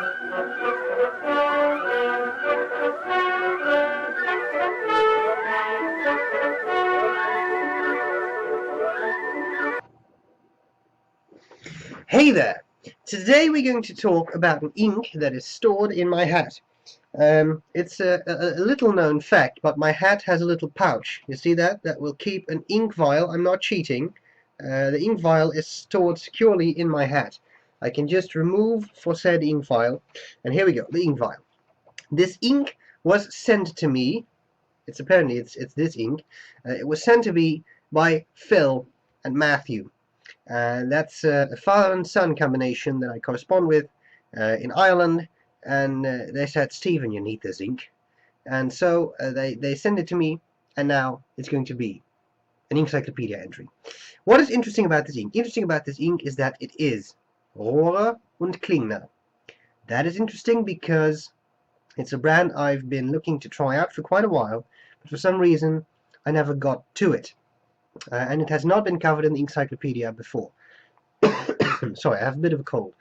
Hey there! Today we're going to talk about an ink that is stored in my hat. It's a little known fact, but my hat has a little pouch. You see that? That will keep an ink vial. I'm not cheating. The ink vial is stored securely in my hat. I can just remove for said ink vial. And here we go, the ink vial. This ink was sent to me. It's this ink. It was sent to me by Phil and Matthew. And that's a father and son combination that I correspond with in Ireland. And they said, Stephen, you need this ink. And so they send it to me, and now it's going to be an Inkcyclopedia entry. What is interesting about this ink? Interesting about this ink is that it is Rohrer Klingner. That is interesting because it's a brand I've been looking to try out for quite a while, but for some reason I never got to it. And it has not been covered in the Inkcyclopedia before. Sorry, I have a bit of a cold.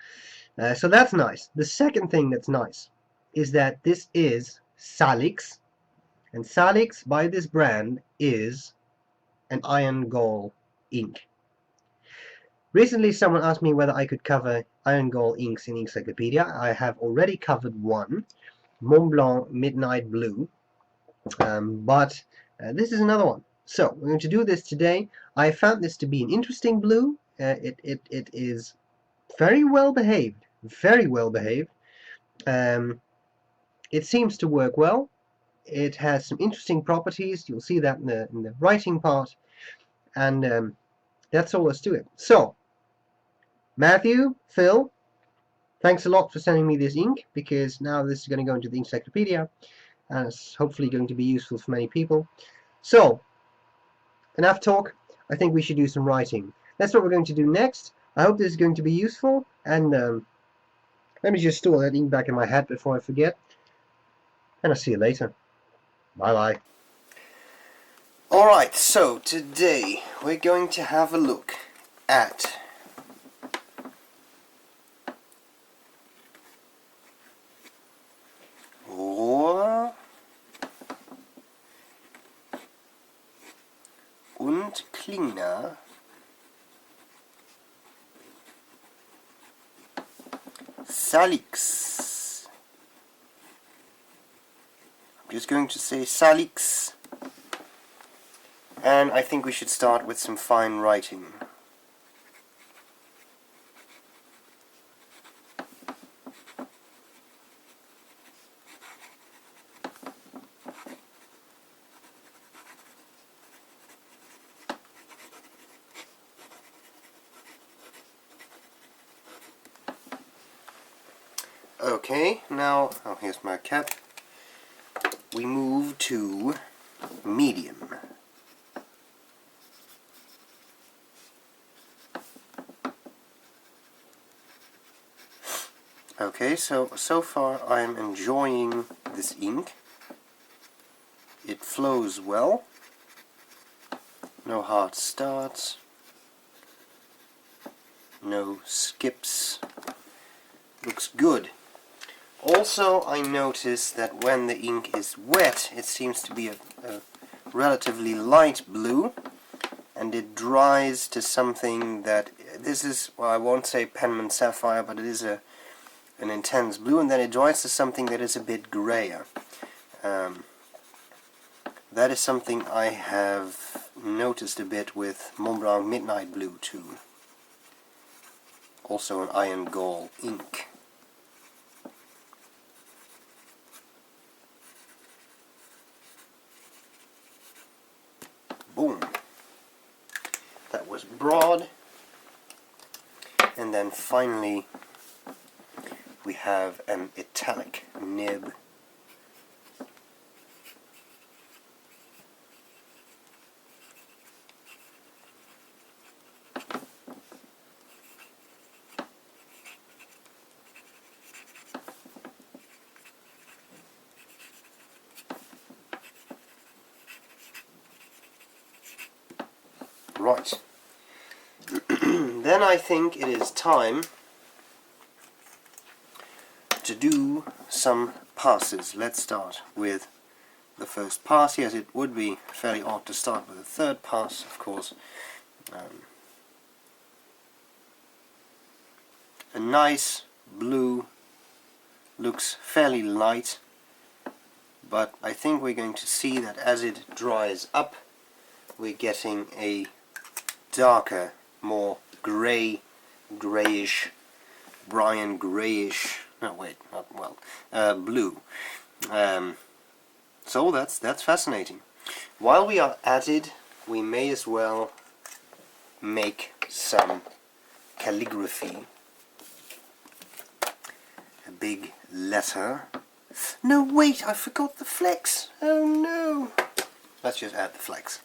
So that's nice. The second thing that's nice is that this is Salix, and Salix by this brand is an iron gall ink. Recently someone asked me whether I could cover iron gall inks in Inkcyclopedia. I have already covered one, Mont Blanc Midnight Blue, but this is another one. So we're going to do this today. I found this to be an interesting blue. It is very well behaved. Very well behaved. It seems to work well. It has some interesting properties. You'll see that in the writing part. And that's all there's to it. So, Matthew, Phil, thanks a lot for sending me this ink, because now this is going to go into the Inkcyclopedia, and it's hopefully going to be useful for many people. So, enough talk. I think we should do some writing. That's what we're going to do next. I hope this is going to be useful, and let me just store that ink back in my hat before I forget, and I'll see you later. Bye bye. Alright, so today we're going to have a look at Rohrer Klingner Salix. I'm just going to say Salix, and I think we should start with some fine writing. Okay, now, oh, here's my cap. We move to medium. Okay, so far I'm enjoying this ink. It flows well. No hard starts. No skips. Looks good. Also, I notice that when the ink is wet, it seems to be a relatively light blue, and it dries to something that, this is, well, I won't say Penman Sapphire, but it is an intense blue, and then it dries to something that is a bit grayer. That is something I have noticed a bit with Mont Blanc Midnight Blue too. Also an iron gall ink. Boom. That was broad. And then finally we have an italic nib. Right. Then I think it is time to do some passes. Let's start with the first pass. Yes, it would be fairly odd to start with a third pass, of course. A nice blue, looks fairly light, but I think we're going to see that as it dries up, we're getting a darker, more grayish, Brian grayish, no wait, not well, blue. So that's fascinating. While we are at it, we may as well make some calligraphy. A big letter. No, wait, I forgot the flex. Oh no. Let's just add the flex.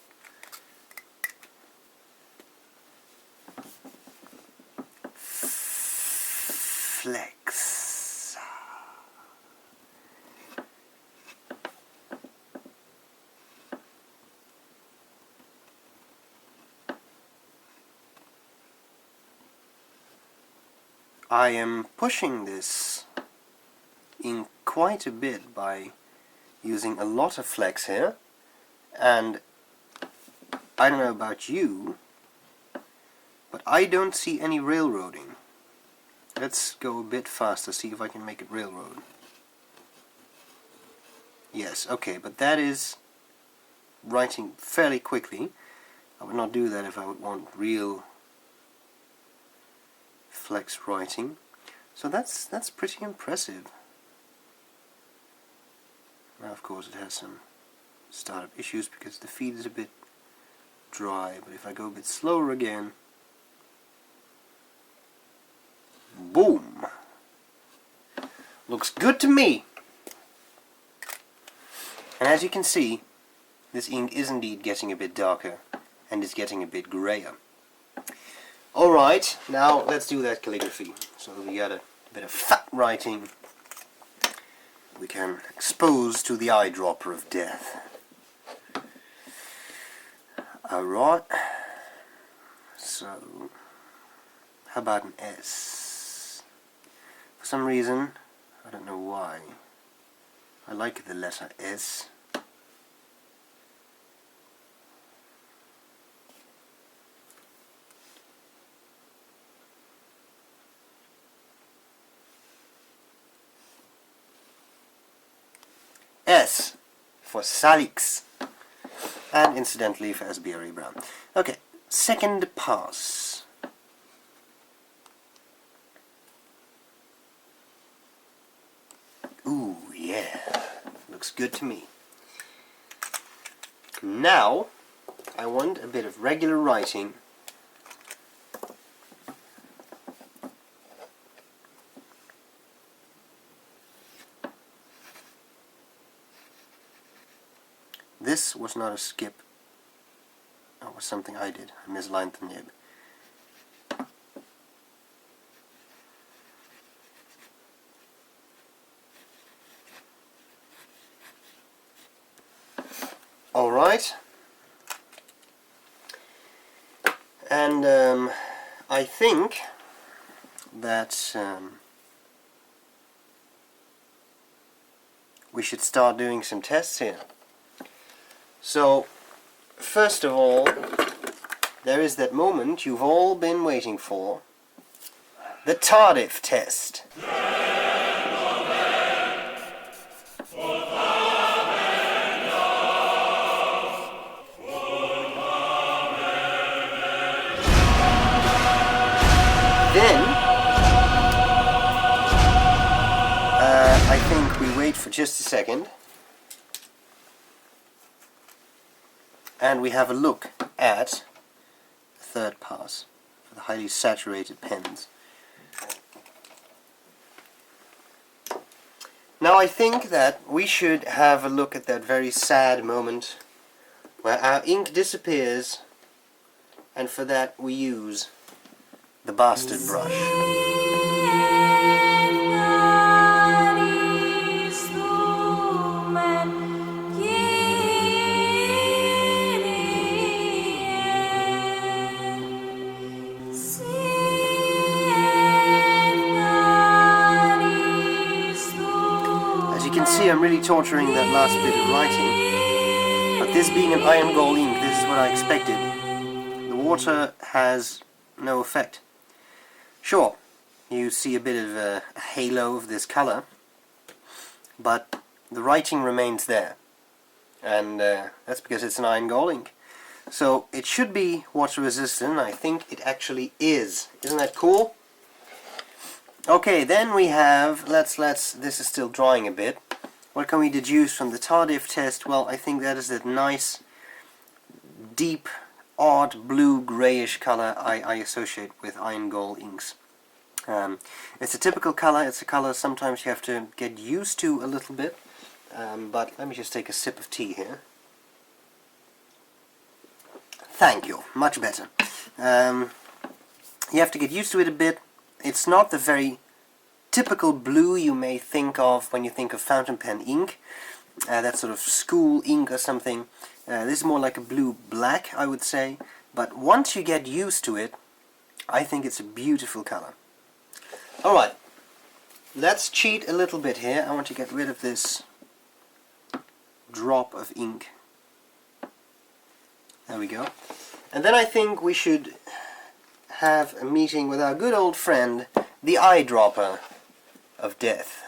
Flex. I am pushing this ink quite a bit by using a lot of flex here, and I don't know about you, but I don't see any railroading. Let's go a bit faster, see if I can make it railroad. Yes, okay, but that is writing fairly quickly. I would not do that if I would want real flex writing. So that's pretty impressive. Now of course it has some startup issues because the feed is a bit dry, but if I go a bit slower again, boom! Looks good to me! And as you can see, this ink is indeed getting a bit darker and is getting a bit grayer. Alright, now let's do that calligraphy. So we got a bit of fat writing we can expose to the eyedropper of death. Alright, so how about an S? For some reason, I don't know why, I like the letter S. S for Salix, and incidentally for B.R.E. Brown. Okay, second pass. Ooh, yeah, looks good to me. Now, I want a bit of regular writing. This was not a skip. That was something I did. I mislined the nib. Alright. And I think that we should start doing some tests here. So, first of all, there is that moment you've all been waiting for, the Tardif test. Then, I think we wait for just a second. And we have a look at the third pass for the highly saturated pens. Now I think that we should have a look at that very sad moment where our ink disappears, and for that we use the bastard brush. can see I'm really torturing that last bit of writing, but this being an iron gall ink, this is what I expected. The water has no effect. Sure, you see a bit of a halo of this color, but the writing remains there, and that's because it's an iron gall ink. So it should be water resistant. I think it actually is. Isn't that cool? Okay, then we have, this is still drying a bit. What can we deduce from the Tardif test? Well, I think that is that nice, deep, odd blue grayish color I associate with iron gall inks. It's a typical color. It's a color sometimes you have to get used to a little bit. But let me just take a sip of tea here. Thank you. Much better. You have to get used to it a bit. It's not the very typical blue you may think of when you think of fountain pen ink. That sort of school ink or something. This is more like a blue-black, I would say. But once you get used to it, I think it's a beautiful color. Alright, let's cheat a little bit here. I want to get rid of this drop of ink. There we go. And then I think we should have a meeting with our good old friend, the eyedropper of death.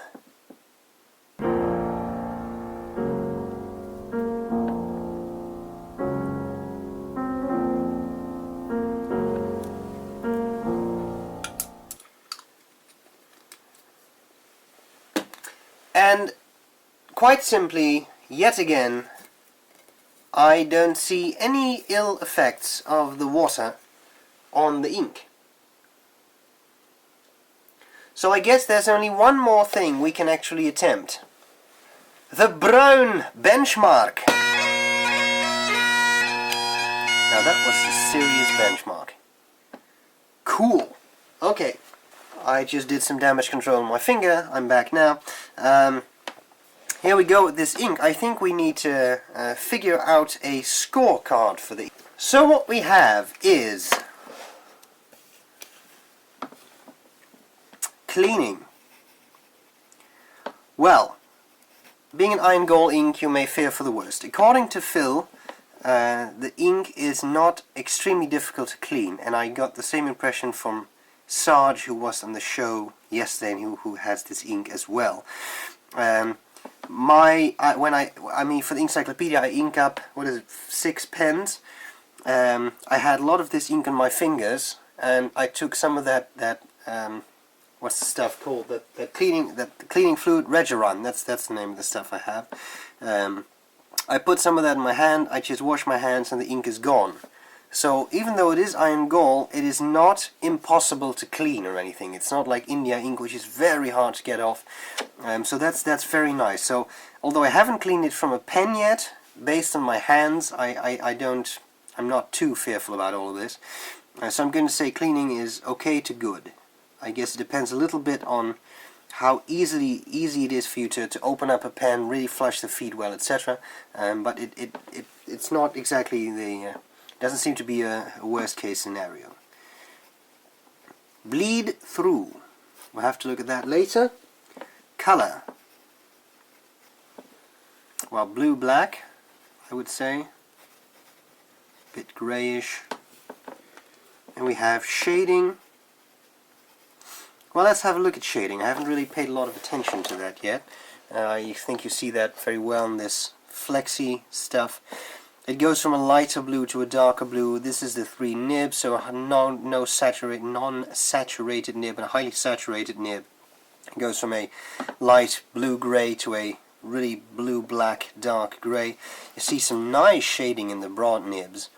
And quite simply, yet again, I don't see any ill effects of the water on the ink. So I guess there's only one more thing we can actually attempt. The Brown benchmark. Now that was a serious benchmark. Cool. Okay. I just did some damage control on my finger. I'm back now. Here we go with this ink. I think we need to figure out a scorecard for the ink. So what we have is cleaning. Well, being an iron gall ink, you may fear for the worst. According to Phil, the ink is not extremely difficult to clean, and I got the same impression from Sarge, who was on the show yesterday and who has this ink as well. For the Inkcyclopedia, I ink up, 6 pens. I had a lot of this ink on my fingers, and I took some of that what's the stuff called? The cleaning fluid, Regeron. That's the name of the stuff I have. I put some of that in my hand. I just wash my hands, and the ink is gone. So even though it is iron gall, it is not impossible to clean or anything. It's not like India ink, which is very hard to get off. So that's very nice. So although I haven't cleaned it from a pen yet, based on my hands, I'm not too fearful about all of this. So I'm going to say cleaning is okay to good. I guess it depends a little bit on how easy it is for you to open up a pen, really flush the feed well, etc. But it's not exactly the doesn't seem to be a worst case scenario. Bleed through. We'll have to look at that later. Color. Well, blue-black, I would say. Bit grayish. And we have shading. Well, let's have a look at shading. I haven't really paid a lot of attention to that yet. I think you see that very well in this flexi stuff. It goes from a lighter blue to a darker blue. This is the 3 nibs, so a non-saturated nib and a highly saturated nib. It goes from a light blue-gray to a really blue-black dark grey. You see some nice shading in the broad nibs.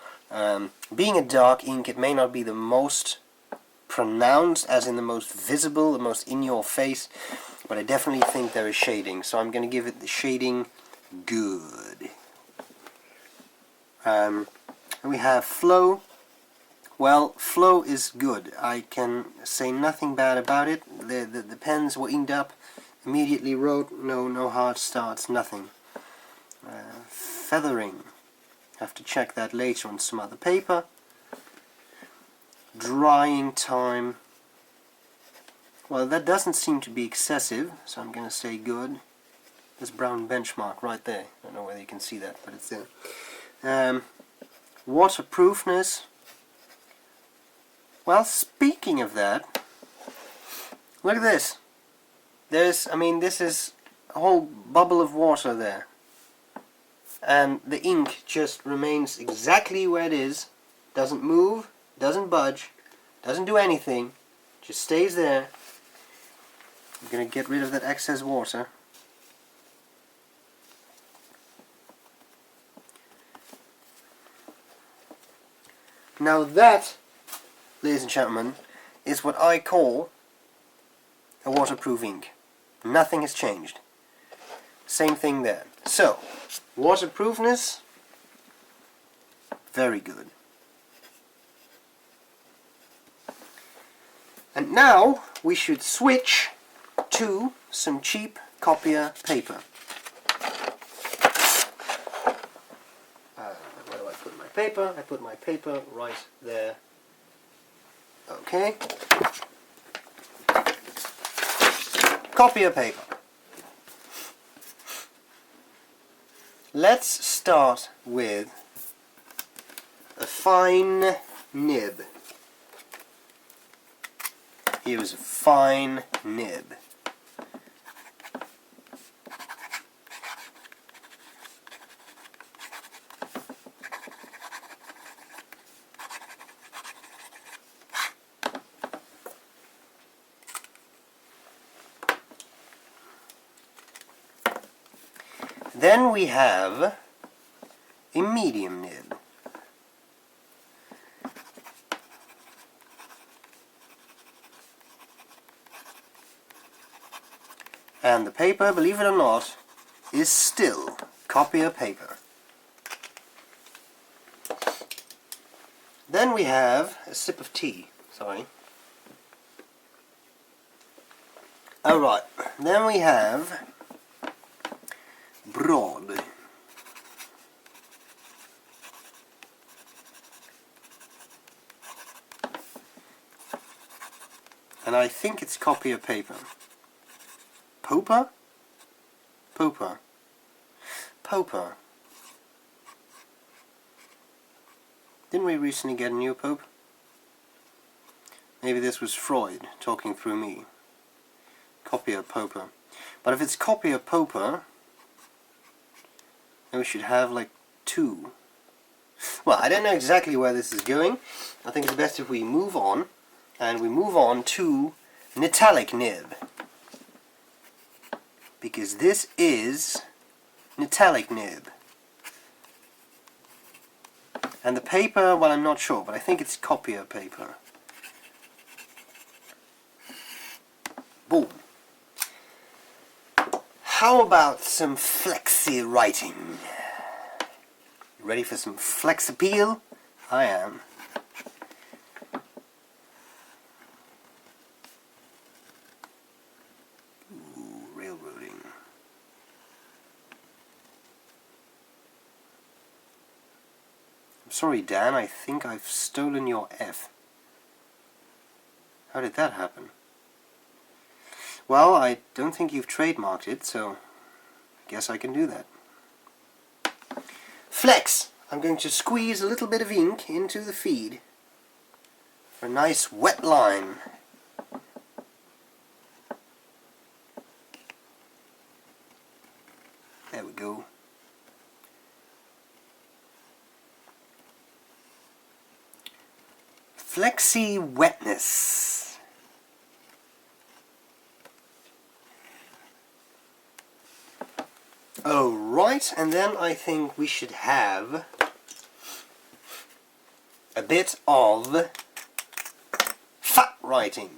Being a dark ink, it may not be the most pronounced, as in the most visible, the most in your face, but I definitely think there is shading, so I'm going to give it the shading good. And we have flow. Well, flow is good. I can say nothing bad about it. The pens were inked up, immediately wrote, no hard starts, nothing. Feathering. Have to check that later on some other paper. Drying time. Well, that doesn't seem to be excessive, so I'm going to say good. this brown benchmark right there. I don't know whether you can see that, but it's there. Waterproofness. Well, speaking of that, look at this. This is a whole bubble of water there. And the ink just remains exactly where it is. Doesn't move, doesn't budge, doesn't do anything. Just stays there. I'm going to get rid of that excess water. Now that, ladies and gentlemen, is what I call a waterproof ink. Nothing has changed. Same thing there. So, waterproofness, very good. And now we should switch to some cheap copier paper. Where do I put my paper? I put my paper right there. Okay. Copier paper. Let's start with a fine nib. Here's a fine nib. Then we have a medium nib. And the paper, believe it or not, is still copier paper. Then we have a sip of tea. Sorry. Alright, then we have broad. And I think it's copier paper. Poper? Poper. Poper. Didn't we recently get a new pope? Maybe this was Freud talking through me. Copier Poper. But if it's copier Poper, then we should have like two. Well, I don't know exactly where this is going. I think it's best if we move on. And we move on to an italic nib. Because this is an italic nib. And the paper, well, I'm not sure, but I think it's copier paper. Boom. How about some flexi writing? You ready for some flex appeal? I am. Ooh, railroading. I'm sorry, Dan, I think I've stolen your F. How did that happen? Well, I don't think you've trademarked it, so I guess I can do that. Flex! I'm going to squeeze a little bit of ink into the feed for a nice wet line. There we go. Flexi wetness. Oh, right, and then I think we should have a bit of fat writing.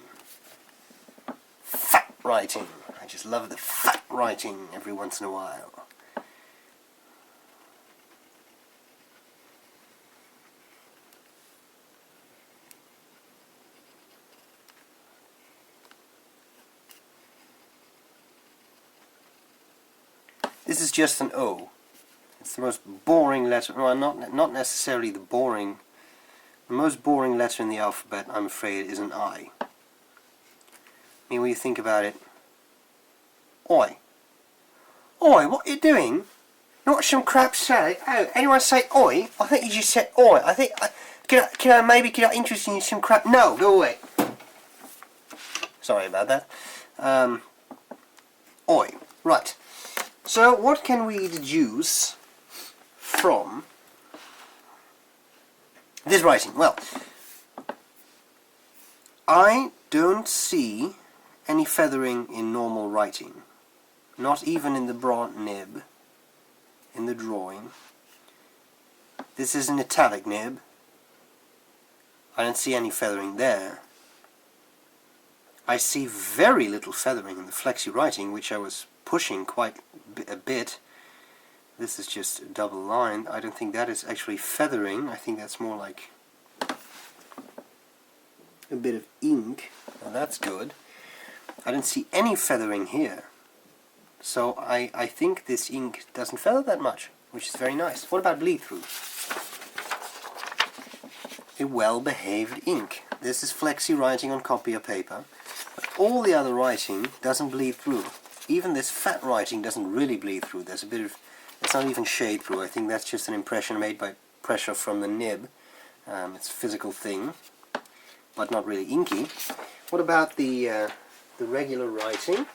Fat writing. I just love the fat writing every once in a while. This is just an O. It's the most boring letter. Well, not necessarily the boring. The most boring letter in the alphabet, I'm afraid, is an I. I mean, when you think about it, Oi. Oi, what are you doing? You want some crab salad? Oh, anyone say oi? I think you just said oi. I think, can I interest you in some crab? No, go away. Sorry about that. Oi. Right. So, what can we deduce from this writing? Well, I don't see any feathering in normal writing. Not even in the broad nib, in the drawing. This is an italic nib. I don't see any feathering there. I see very little feathering in the flexi writing, which I was pushing quite a bit. This is just double lined. I don't think that is actually feathering. I think that's more like a bit of ink. Well, that's good. I don't see any feathering here. So I think this ink doesn't feather that much, which is very nice. What about bleed through? A well-behaved ink. This is flexi writing on copier paper. But all the other writing doesn't bleed through. Even this fat writing doesn't really bleed through. There's a bit of... It's not even shade through. I think that's just an impression made by pressure from the nib. It's a physical thing, but not really inky. What about the regular writing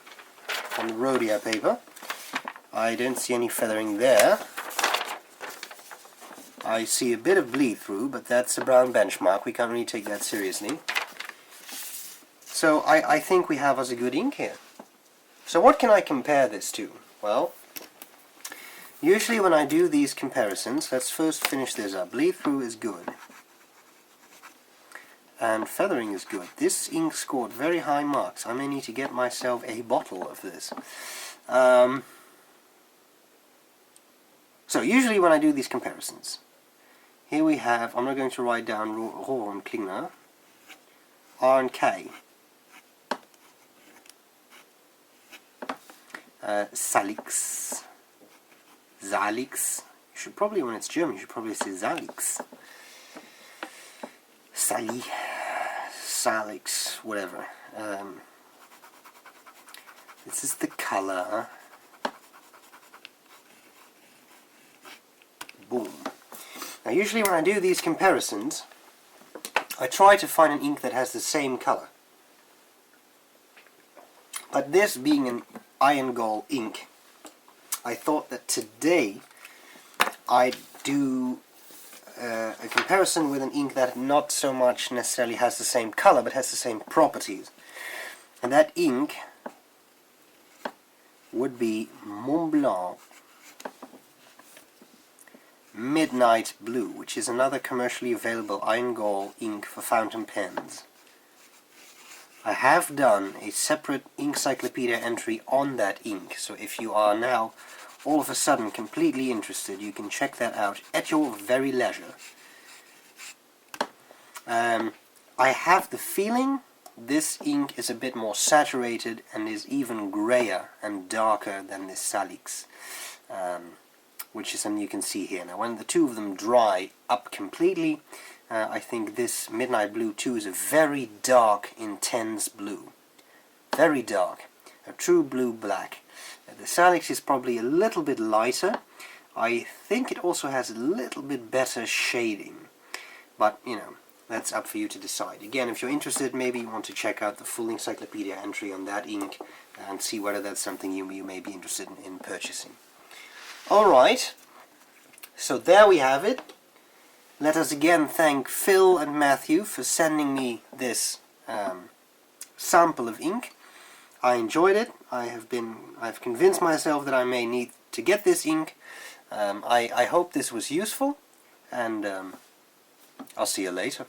on the Rohrer paper? I don't see any feathering there. I see a bit of bleed through, but that's a brown benchmark. We can't really take that seriously. So I think we have us a good ink here. So what can I compare this to? Well, usually when I do these comparisons, let's first finish this up. Bleed through is good. And feathering is good. This ink scored very high marks. I may need to get myself a bottle of this. So usually when I do these comparisons, here we have, I'm not going to write down Rohrer Klingner, R and K. Salix. Salix. You should probably, when it's German, you should probably say Salix. Sally. Salix. Whatever. This is the color. Boom. Now usually when I do these comparisons, I try to find an ink that has the same color. But this being an iron gall ink, I thought that today I'd do a comparison with an ink that not so much necessarily has the same color, but has the same properties. And that ink would be Mont Blanc Midnight Blue, which is another commercially available iron gall ink for fountain pens. I have done a separate Inkcyclopedia entry on that ink, so if you are now all of a sudden completely interested, you can check that out at your very leisure. I have the feeling this ink is a bit more saturated and is even grayer and darker than this Salix, which is something you can see here. Now when the two of them dry up completely, I think this Midnight Blue 2 is a very dark, intense blue. Very dark. A true blue-black. The Salix is probably a little bit lighter. I think it also has a little bit better shading. But, you know, that's up for you to decide. Again, if you're interested, maybe you want to check out the full encyclopedia entry on that ink and see whether that's something you may be interested in purchasing. Alright, so there we have it. Let us again thank Phil and Matthew for sending me this sample of ink. I enjoyed it. I've convinced myself that I may need to get this ink. I hope this was useful, and I'll see you later.